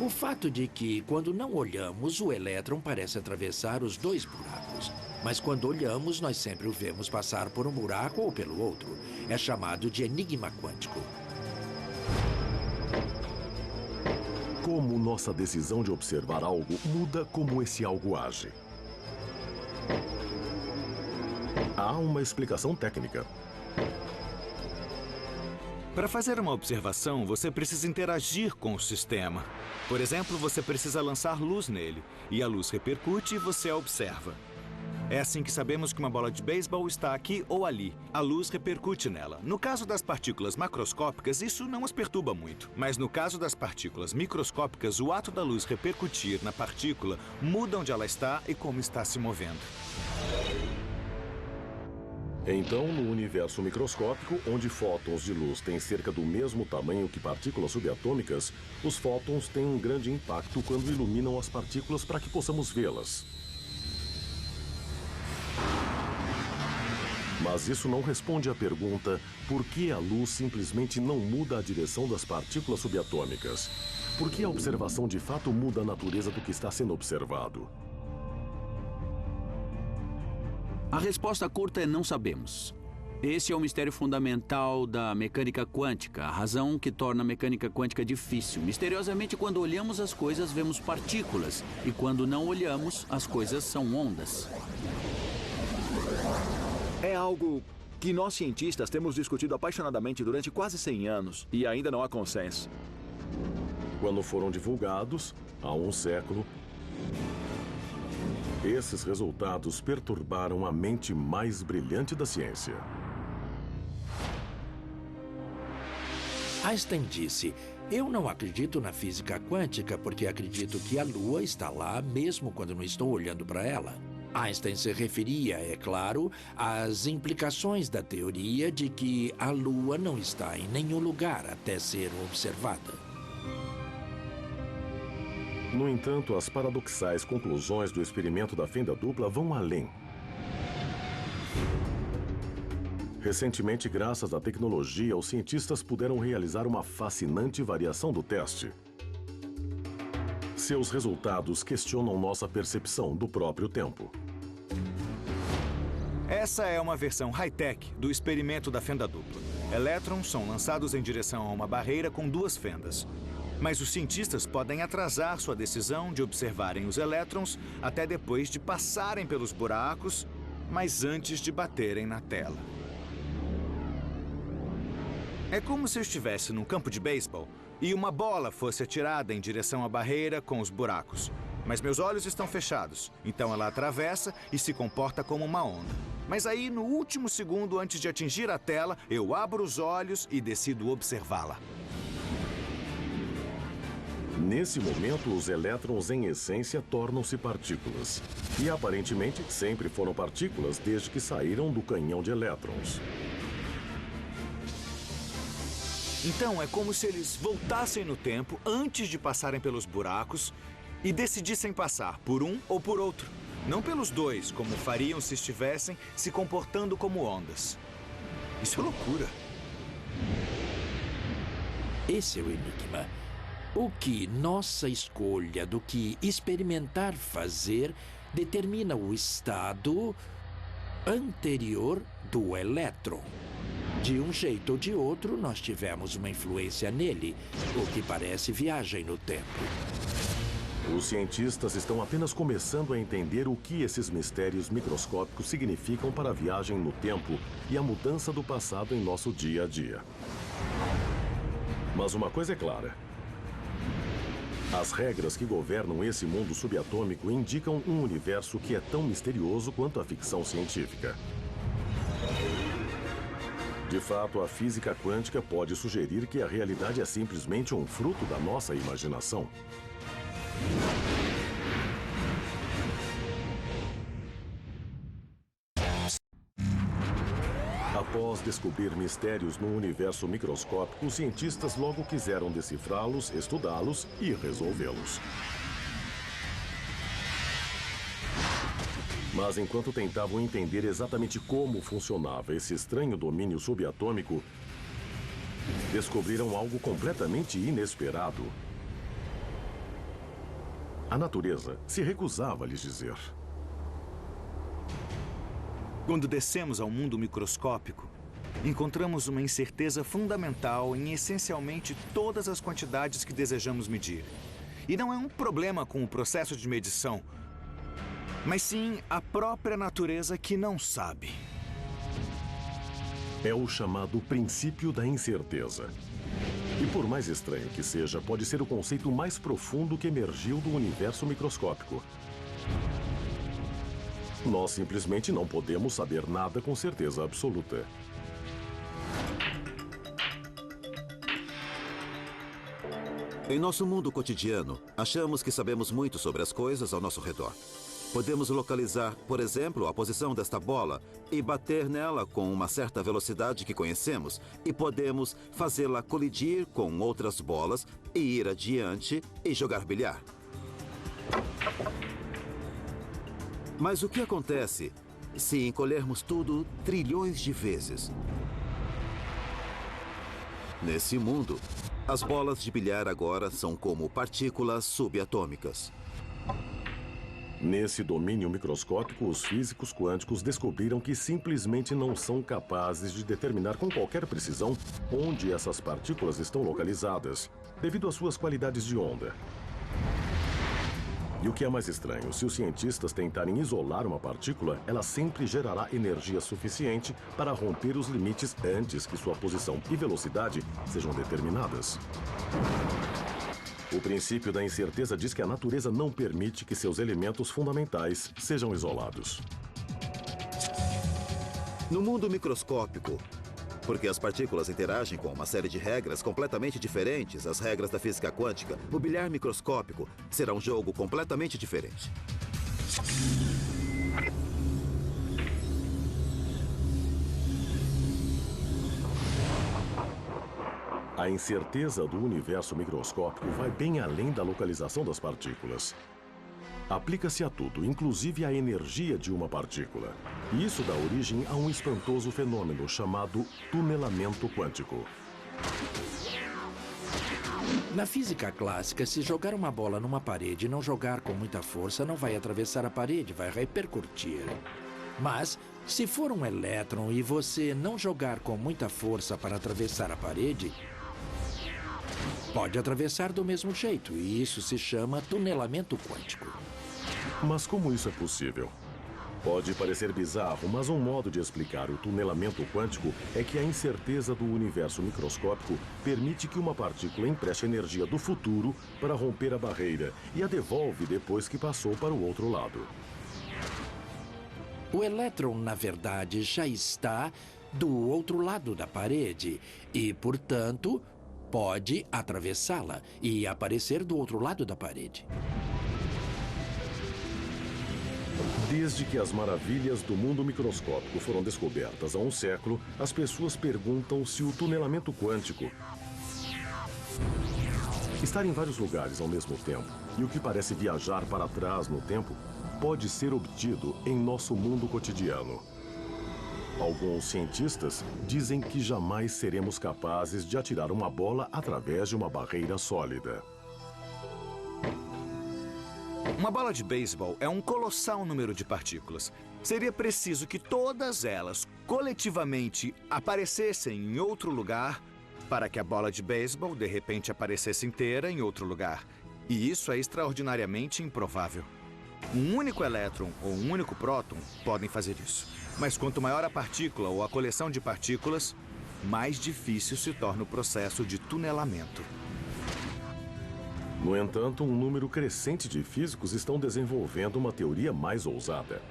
O fato de que, quando não olhamos, o elétron parece atravessar os dois buracos. Mas quando olhamos, nós sempre o vemos passar por um buraco ou pelo outro. É chamado de enigma quântico. Como nossa decisão de observar algo muda como esse algo age? Há uma explicação técnica. Para fazer uma observação, você precisa interagir com o sistema. Por exemplo, você precisa lançar luz nele, e a luz repercute e você a observa. É assim que sabemos que uma bola de beisebol está aqui ou ali. A luz repercute nela. No caso das partículas macroscópicas, isso não as perturba muito. Mas no caso das partículas microscópicas, o ato da luz repercutir na partícula muda onde ela está e como está se movendo. Então, no universo microscópico, onde fótons de luz têm cerca do mesmo tamanho que partículas subatômicas, os fótons têm um grande impacto quando iluminam as partículas para que possamos vê-las. Mas isso não responde à pergunta por que a luz simplesmente não muda a direção das partículas subatômicas. Por que a observação de fato muda a natureza do que está sendo observado? A resposta curta é não sabemos. Esse é o mistério fundamental da mecânica quântica, a razão que torna a mecânica quântica difícil. Misteriosamente, quando olhamos as coisas, vemos partículas. E quando não olhamos, as coisas são ondas. É algo que nós cientistas temos discutido apaixonadamente durante quase 100 anos e ainda não há consenso. Quando foram divulgados, há um século, esses resultados perturbaram a mente mais brilhante da ciência. Einstein disse: "Eu não acredito na física quântica porque acredito que a Lua está lá mesmo quando não estou olhando para ela." Einstein se referia, é claro, às implicações da teoria de que a Lua não está em nenhum lugar até ser observada. No entanto, as paradoxais conclusões do experimento da fenda dupla vão além. Recentemente, graças à tecnologia, os cientistas puderam realizar uma fascinante variação do teste. Seus resultados questionam nossa percepção do próprio tempo. Essa é uma versão high-tech do experimento da fenda dupla. Elétrons são lançados em direção a uma barreira com duas fendas. Mas os cientistas podem atrasar sua decisão de observarem os elétrons até depois de passarem pelos buracos, mas antes de baterem na tela. É como se eu estivesse num campo de beisebol e uma bola fosse atirada em direção à barreira com os buracos. Mas meus olhos estão fechados, então ela atravessa e se comporta como uma onda. Mas aí, no último segundo antes de atingir a tela, eu abro os olhos e decido observá-la. Nesse momento, os elétrons, em essência, tornam-se partículas. E, aparentemente, sempre foram partículas desde que saíram do canhão de elétrons. Então, é como se eles voltassem no tempo antes de passarem pelos buracos e decidissem passar por um ou por outro. Não pelos dois, como fariam se estivessem se comportando como ondas. Isso é loucura. Esse é o enigma. O que nossa escolha do que experimentar fazer determina o estado anterior do elétron. De um jeito ou de outro, nós tivemos uma influência nele, o que parece viagem no tempo. Os cientistas estão apenas começando a entender o que esses mistérios microscópicos significam para a viagem no tempo e a mudança do passado em nosso dia a dia. Mas uma coisa é clara. As regras que governam esse mundo subatômico indicam um universo que é tão misterioso quanto a ficção científica. De fato, a física quântica pode sugerir que a realidade é simplesmente um fruto da nossa imaginação. Após descobrir mistérios no universo microscópico, os cientistas logo quiseram decifrá-los, estudá-los e resolvê-los. Mas enquanto tentavam entender exatamente como funcionava esse estranho domínio subatômico, descobriram algo completamente inesperado. A natureza se recusava a lhes dizer. Quando descemos ao mundo microscópico, encontramos uma incerteza fundamental em essencialmente todas as quantidades que desejamos medir. E não é um problema com o processo de medição, mas sim a própria natureza que não sabe. É o chamado princípio da incerteza. E por mais estranho que seja, pode ser o conceito mais profundo que emergiu do universo microscópico. Nós simplesmente não podemos saber nada com certeza absoluta. Em nosso mundo cotidiano, achamos que sabemos muito sobre as coisas ao nosso redor. Podemos localizar, por exemplo, a posição desta bola e bater nela com uma certa velocidade que conhecemos, e podemos fazê-la colidir com outras bolas e ir adiante e jogar bilhar. Mas o que acontece se encolhermos tudo trilhões de vezes? Nesse mundo, as bolas de bilhar agora são como partículas subatômicas. Nesse domínio microscópico, os físicos quânticos descobriram que simplesmente não são capazes de determinar com qualquer precisão onde essas partículas estão localizadas, devido às suas qualidades de onda. E o que é mais estranho, se os cientistas tentarem isolar uma partícula, ela sempre gerará energia suficiente para romper os limites antes que sua posição e velocidade sejam determinadas. O princípio da incerteza diz que a natureza não permite que seus elementos fundamentais sejam isolados. No mundo microscópico, porque as partículas interagem com uma série de regras completamente diferentes às regras da física quântica, o bilhar microscópico será um jogo completamente diferente. A incerteza do universo microscópico vai bem além da localização das partículas. Aplica-se a tudo, inclusive à energia de uma partícula. E isso dá origem a um espantoso fenômeno chamado tunelamento quântico. Na física clássica, se jogar uma bola numa parede e não jogar com muita força, não vai atravessar a parede, vai repercutir. Mas, se for um elétron e você não jogar com muita força para atravessar a parede, pode atravessar do mesmo jeito, e isso se chama tunelamento quântico. Mas como isso é possível? Pode parecer bizarro, mas um modo de explicar o tunelamento quântico é que a incerteza do universo microscópico permite que uma partícula empreste energia do futuro para romper a barreira e a devolve depois que passou para o outro lado. O elétron, na verdade, já está do outro lado da parede e, portanto, pode atravessá-la e aparecer do outro lado da parede. Desde que as maravilhas do mundo microscópico foram descobertas há um século, as pessoas perguntam se o tunelamento quântico, estar em vários lugares ao mesmo tempo e o que parece viajar para trás no tempo, pode ser obtido em nosso mundo cotidiano. Alguns cientistas dizem que jamais seremos capazes de atirar uma bola através de uma barreira sólida. Uma bola de beisebol é um colossal número de partículas. Seria preciso que todas elas, coletivamente, aparecessem em outro lugar para que a bola de beisebol, de repente, aparecesse inteira em outro lugar. E isso é extraordinariamente improvável. Um único elétron ou um único próton podem fazer isso. Mas quanto maior a partícula ou a coleção de partículas, mais difícil se torna o processo de tunelamento. No entanto, um número crescente de físicos estão desenvolvendo uma teoria mais ousada.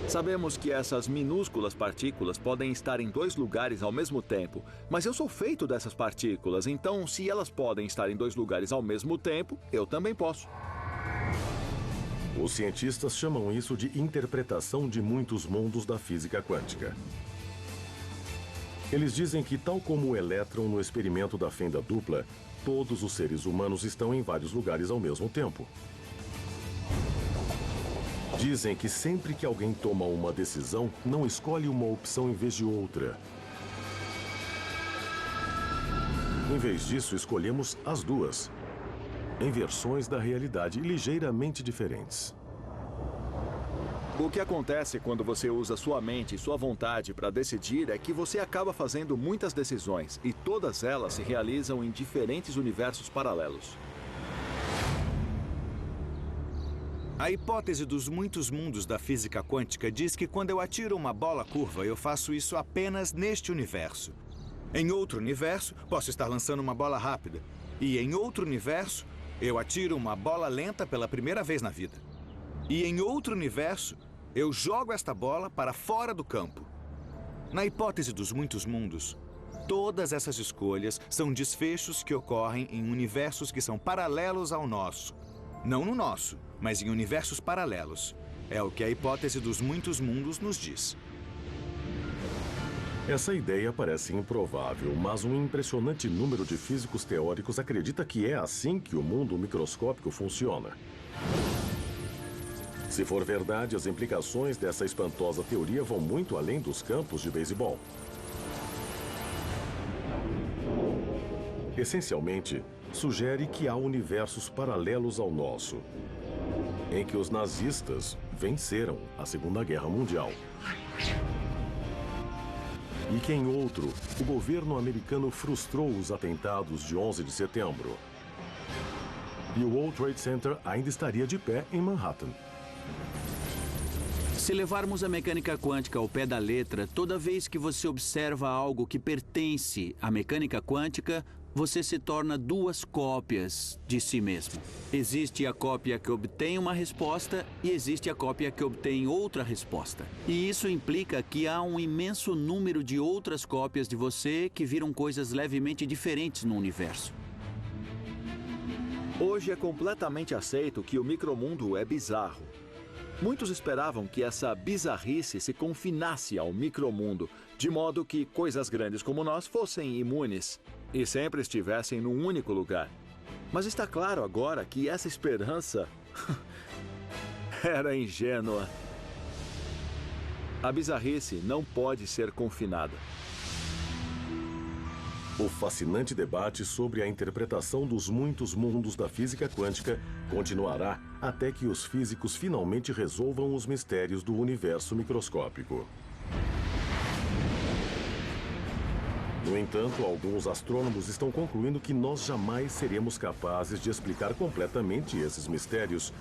Sabemos que essas minúsculas partículas podem estar em dois lugares ao mesmo tempo, mas eu sou feito dessas partículas, então se elas podem estar em dois lugares ao mesmo tempo, eu também posso. Os cientistas chamam isso de interpretação de muitos mundos da física quântica. Eles dizem que, tal como o elétron no experimento da fenda dupla, todos os seres humanos estão em vários lugares ao mesmo tempo. Dizem que sempre que alguém toma uma decisão, não escolhe uma opção em vez de outra. Em vez disso, escolhemos as duas, em versões da realidade ligeiramente diferentes. O que acontece quando você usa sua mente e sua vontade para decidir é que você acaba fazendo muitas decisões e todas elas se realizam em diferentes universos paralelos. A hipótese dos muitos mundos da física quântica diz que quando eu atiro uma bola curva, eu faço isso apenas neste universo. Em outro universo, posso estar lançando uma bola rápida. E em outro universo, eu atiro uma bola lenta pela primeira vez na vida. E em outro universo, eu jogo esta bola para fora do campo. Na hipótese dos muitos mundos, todas essas escolhas são desfechos que ocorrem em universos que são paralelos ao nosso. Não no nosso, mas em universos paralelos. É o que a hipótese dos muitos mundos nos diz. Essa ideia parece improvável, mas um impressionante número de físicos teóricos acredita que é assim que o mundo microscópico funciona. Se for verdade, as implicações dessa espantosa teoria vão muito além dos campos de beisebol. Essencialmente, sugere que há universos paralelos ao nosso, em que os nazistas venceram a Segunda Guerra Mundial. E que em outro, o governo americano frustrou os atentados de 11 de setembro. E o World Trade Center ainda estaria de pé em Manhattan. Se levarmos a mecânica quântica ao pé da letra, toda vez que você observa algo que pertence à mecânica quântica, você se torna duas cópias de si mesmo. Existe a cópia que obtém uma resposta e existe a cópia que obtém outra resposta. E isso implica que há um imenso número de outras cópias de você que viram coisas levemente diferentes no universo. Hoje é completamente aceito que o micromundo é bizarro. Muitos esperavam que essa bizarrice se confinasse ao micromundo, de modo que coisas grandes como nós fossem imunes e sempre estivessem num único lugar. Mas está claro agora que essa esperança era ingênua. A bizarrice não pode ser confinada. O fascinante debate sobre a interpretação dos muitos mundos da física quântica continuará até que os físicos finalmente resolvam os mistérios do universo microscópico. No entanto, alguns astrônomos estão concluindo que nós jamais seremos capazes de explicar completamente esses mistérios,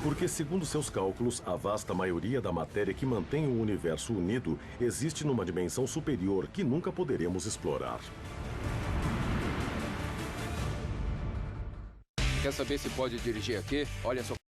porque, segundo seus cálculos, a vasta maioria da matéria que mantém o universo unido existe numa dimensão superior que nunca poderemos explorar. Quer saber se pode dirigir aqui? Olha só.